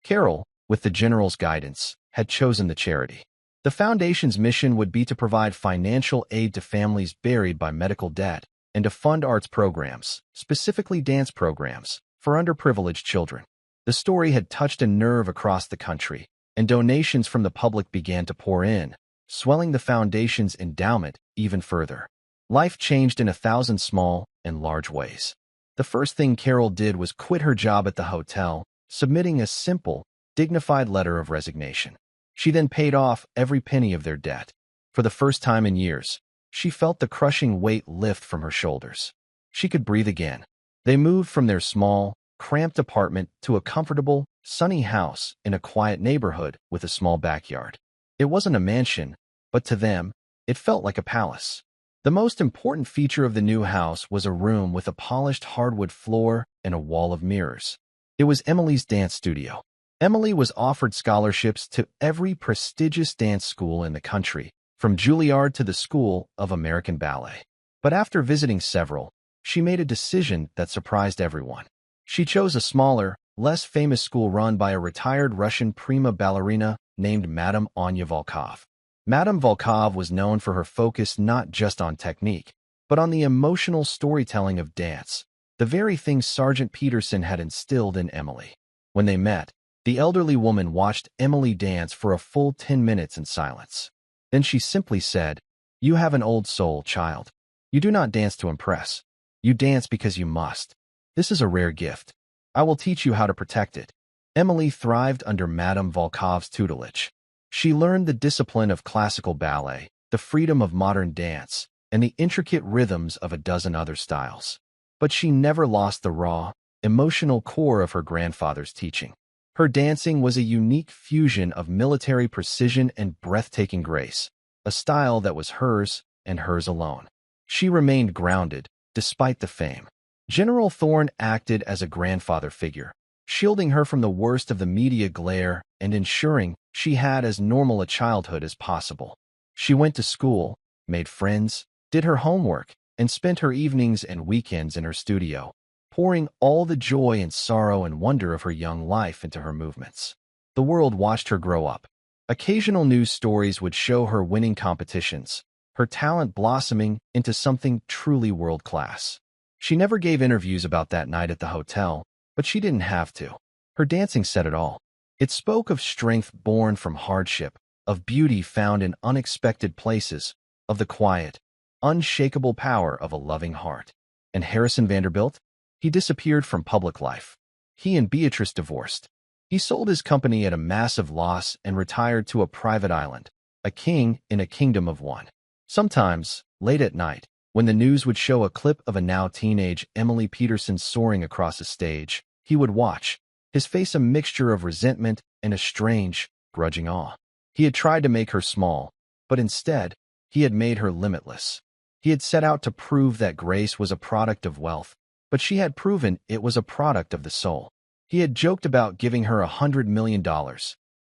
Carol, with the general's guidance, had chosen the charity. The foundation's mission would be to provide financial aid to families buried by medical debt and to fund arts programs, specifically dance programs, for underprivileged children. The story had touched a nerve across the country, and donations from the public began to pour in, swelling the foundation's endowment even further. Life changed in 1,000 small and large ways. The first thing Carol did was quit her job at the hotel, submitting a simple, dignified letter of resignation. She then paid off every penny of their debt. For the first time in years, she felt the crushing weight lift from her shoulders. She could breathe again. They moved from their small, cramped apartment to a comfortable, sunny house in a quiet neighborhood with a small backyard. It wasn't a mansion, but to them, it felt like a palace. The most important feature of the new house was a room with a polished hardwood floor and a wall of mirrors. It was Emily's dance studio. Emily was offered scholarships to every prestigious dance school in the country, from Juilliard to the School of American Ballet. But after visiting several, she made a decision that surprised everyone. She chose a smaller, less famous school run by a retired Russian prima ballerina named Madame Anya Volkov. Madame Volkov was known for her focus not just on technique, but on the emotional storytelling of dance, the very thing Sergeant Peterson had instilled in Emily. When they met, the elderly woman watched Emily dance for a full 10 minutes in silence. Then she simply said, "You have an old soul, child. You do not dance to impress. You dance because you must. This is a rare gift. I will teach you how to protect it." Emily thrived under Madame Volkov's tutelage. She learned the discipline of classical ballet, the freedom of modern dance, and the intricate rhythms of a dozen other styles. But she never lost the raw, emotional core of her grandfather's teaching. Her dancing was a unique fusion of military precision and breathtaking grace, a style that was hers and hers alone. She remained grounded, despite the fame. General Thorne acted as a grandfather figure, shielding her from the worst of the media glare and ensuring she had as normal a childhood as possible. She went to school, made friends, did her homework, and spent her evenings and weekends in her studio, pouring all the joy and sorrow and wonder of her young life into her movements. The world watched her grow up. Occasional news stories would show her winning competitions, her talent blossoming into something truly world-class. She never gave interviews about that night at the hotel, but she didn't have to. Her dancing said it all. It spoke of strength born from hardship, of beauty found in unexpected places, of the quiet, unshakable power of a loving heart. And Harrison Vanderbilt? He disappeared from public life. He and Beatrice divorced. He sold his company at a massive loss and retired to a private island, a king in a kingdom of one. Sometimes, late at night, when the news would show a clip of a now teenage Emily Peterson soaring across a stage, he would watch, his face a mixture of resentment and a strange, grudging awe. He had tried to make her small, but instead, he had made her limitless. He had set out to prove that grace was a product of wealth, but she had proven it was a product of the soul. He had joked about giving her $100 million,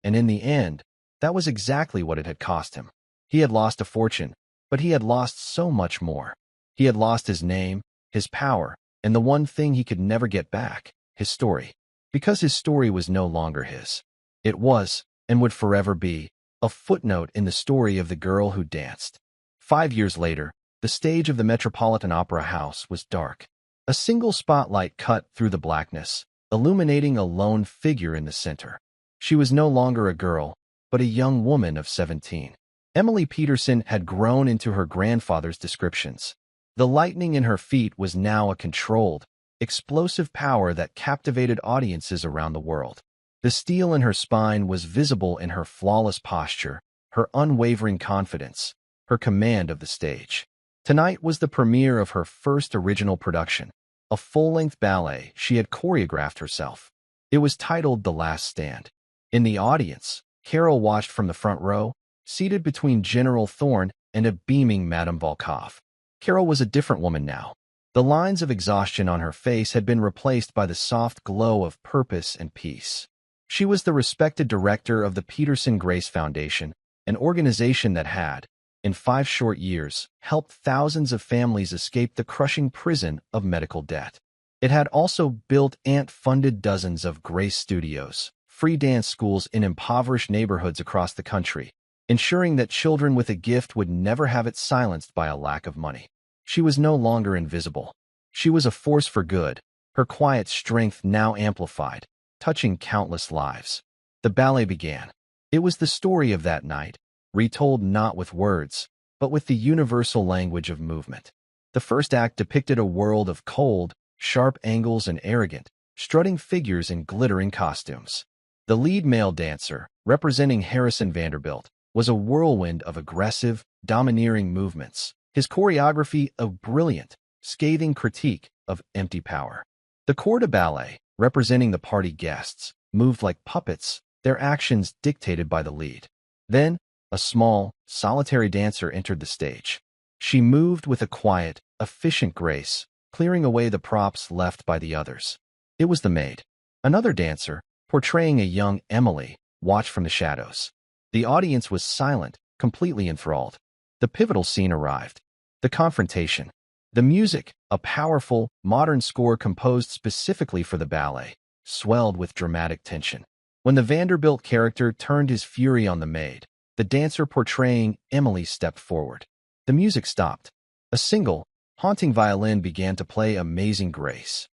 and in the end, that was exactly what it had cost him. He had lost a fortune, but he had lost so much more. He had lost his name, his power, and the one thing he could never get back, his story. Because his story was no longer his. It was, and would forever be, a footnote in the story of the girl who danced. 5 years later, the stage of the Metropolitan Opera House was dark. A single spotlight cut through the blackness, illuminating a lone figure in the center. She was no longer a girl, but a young woman of 17. Emily Peterson had grown into her grandfather's descriptions. The lightning in her feet was now a controlled, explosive power that captivated audiences around the world. The steel in her spine was visible in her flawless posture, her unwavering confidence, her command of the stage. Tonight was the premiere of her first original production, a full-length ballet she had choreographed herself. It was titled The Last Stand. In the audience, Carol watched from the front row, seated between General Thorne and a beaming Madame Volkov. Carol was a different woman now. The lines of exhaustion on her face had been replaced by the soft glow of purpose and peace. She was the respected director of the Peterson Grace Foundation, an organization that had, in 5 short years, helped thousands of families escape the crushing prison of medical debt. It had also built and funded dozens of Grace studios, free dance schools in impoverished neighborhoods across the country, ensuring that children with a gift would never have it silenced by a lack of money. She was no longer invisible. She was a force for good, her quiet strength now amplified, touching countless lives. The ballet began. It was the story of that night, retold not with words, but with the universal language of movement. The first act depicted a world of cold, sharp angles and arrogant, strutting figures in glittering costumes. The lead male dancer, representing Harrison Vanderbilt, was a whirlwind of aggressive, domineering movements, his choreography a brilliant, scathing critique of empty power. The corps de ballet, representing the party guests, moved like puppets, their actions dictated by the lead. Then, a small, solitary dancer entered the stage. She moved with a quiet, efficient grace, clearing away the props left by the others. It was the maid. Another dancer, portraying a young Emily, watched from the shadows. The audience was silent, completely enthralled. The pivotal scene arrived. The confrontation. The music, a powerful, modern score composed specifically for the ballet, swelled with dramatic tension. When the Vanderbilt character turned his fury on the maid, the dancer portraying Emily stepped forward. The music stopped. A single, haunting violin began to play Amazing Grace.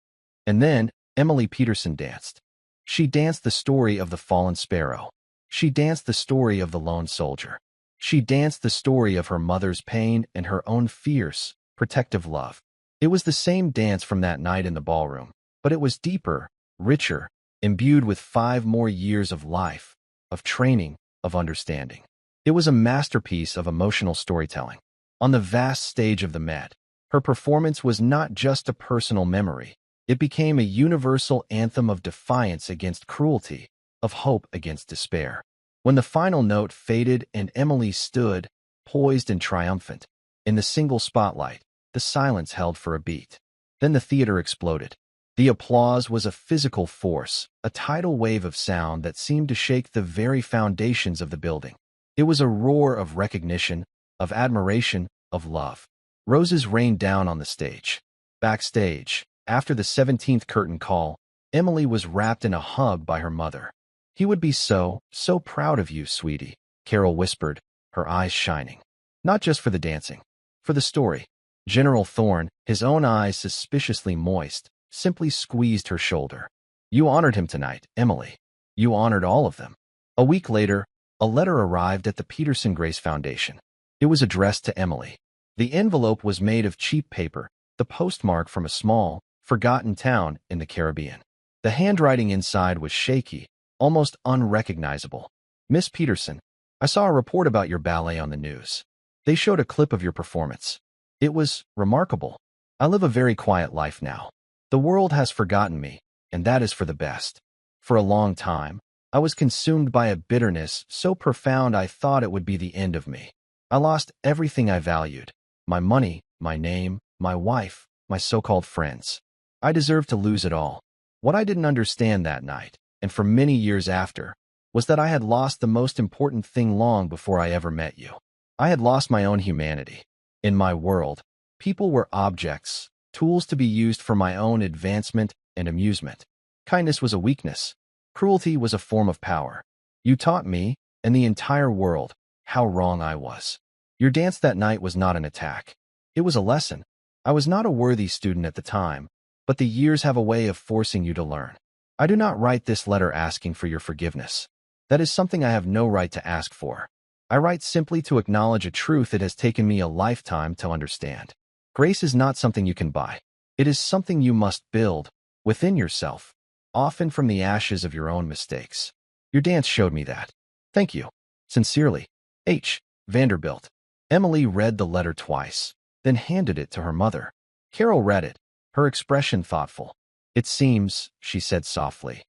And then, Emily Peterson danced. She danced the story of the fallen sparrow. She danced the story of the lone soldier. She danced the story of her mother's pain and her own fierce, protective love. It was the same dance from that night in the ballroom, but it was deeper, richer, imbued with 5 more years of life, of training, of understanding. It was a masterpiece of emotional storytelling. On the vast stage of the Met, her performance was not just a personal memory. It became a universal anthem of defiance against cruelty, of hope against despair. When the final note faded and Emily stood, poised and triumphant, in the single spotlight, the silence held for a beat. Then the theater exploded. The applause was a physical force, a tidal wave of sound that seemed to shake the very foundations of the building. It was a roar of recognition, of admiration, of love. Roses rained down on the stage. Backstage, after the 17th curtain call, Emily was wrapped in a hug by her mother. "He would be so proud of you, sweetie," Carol whispered, her eyes shining. Not just for the dancing, for the story. General Thorne, his own eyes suspiciously moist, simply squeezed her shoulder. "You honored him tonight, Emily. You honored all of them." A week later, a letter arrived at the Peterson Grace Foundation. It was addressed to Emily. The envelope was made of cheap paper, the postmark from a small, forgotten town in the Caribbean. The handwriting inside was shaky, almost unrecognizable. "Miss Peterson, I saw a report about your ballet on the news. They showed a clip of your performance. It was remarkable. I live a very quiet life now. The world has forgotten me, and that is for the best. For a long time, I was consumed by a bitterness so profound I thought it would be the end of me. I lost everything I valued, my money, my name, my wife, my so-called friends. I deserved to lose it all. What I didn't understand that night, and for many years after, was that I had lost the most important thing long before I ever met you. I had lost my own humanity. In my world, People were objects, tools to be used for my own advancement and amusement. Kindness was a weakness. Cruelty was a form of power. You taught me, and the entire world, how wrong I was. Your dance that night was not an attack. It was a lesson. I was not a worthy student at the time, but the years have a way of forcing you to learn. I do not write this letter asking for your forgiveness. That is something I have no right to ask for. I write simply to acknowledge a truth it has taken me a lifetime to understand. Grace is not something you can buy. It is something you must build within yourself, often from the ashes of your own mistakes. Your dance showed me that. Thank you. Sincerely, H. Vanderbilt. Emily read the letter twice, then handed it to her mother. Carol read it, her expression thoughtful. It seems, she said softly,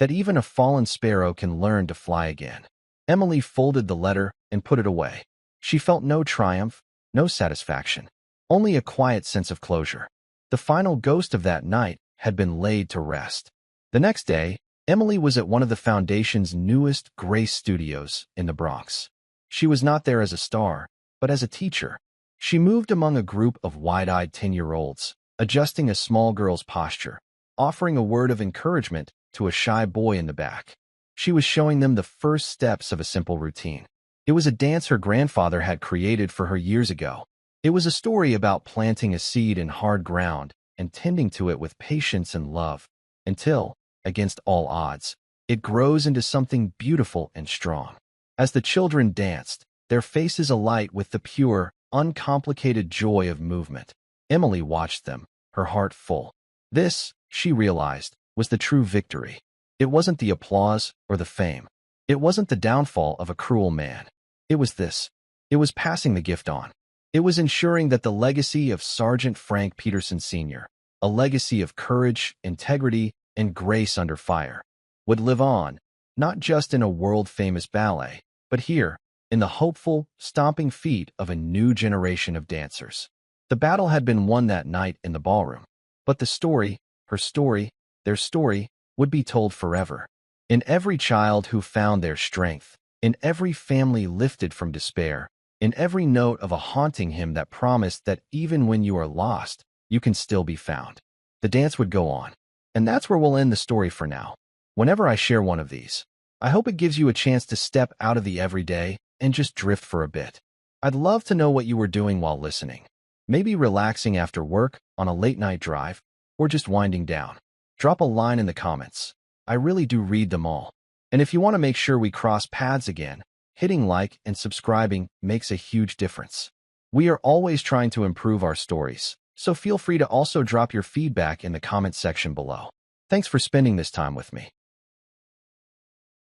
that even a fallen sparrow can learn to fly again. Emily folded the letter and put it away. She felt no triumph, no satisfaction, only a quiet sense of closure. The final ghost of that night had been laid to rest. The next day, Emily was at one of the Foundation's newest Grace studios in the Bronx. She was not there as a star, but as a teacher. She moved among a group of wide-eyed 10-year-olds, adjusting a small girl's posture, offering a word of encouragement to a shy boy in the back. She was showing them the first steps of a simple routine. It was a dance her grandfather had created for her years ago. It was a story about planting a seed in hard ground and tending to it with patience and love, until, against all odds, it grows into something beautiful and strong. As the children danced, their faces alight with the pure, uncomplicated joy of movement, Emily watched them, her heart full. This, she realized, was the true victory. It wasn't the applause or the fame. It wasn't the downfall of a cruel man. It was this. It was passing the gift on. It was ensuring that the legacy of Sergeant Frank Peterson Sr., a legacy of courage, integrity, and grace under fire, would live on, not just in a world-famous ballet, but here, in the hopeful, stomping feet of a new generation of dancers. The battle had been won that night in the ballroom, but the story, her story, their story, would be told forever. In every child who found their strength, in every family lifted from despair, in every note of a haunting hymn that promised that even when you are lost, you can still be found. The dance would go on. And that's where we'll end the story for now. Whenever I share one of these, I hope it gives you a chance to step out of the everyday and just drift for a bit. I'd love to know what you were doing while listening. Maybe relaxing after work, on a late-night drive, or just winding down. Drop a line in the comments. I really do read them all. And if you want to make sure we cross paths again, hitting like and subscribing makes a huge difference. We are always trying to improve our stories, so feel free to also drop your feedback in the comment section below. Thanks for spending this time with me.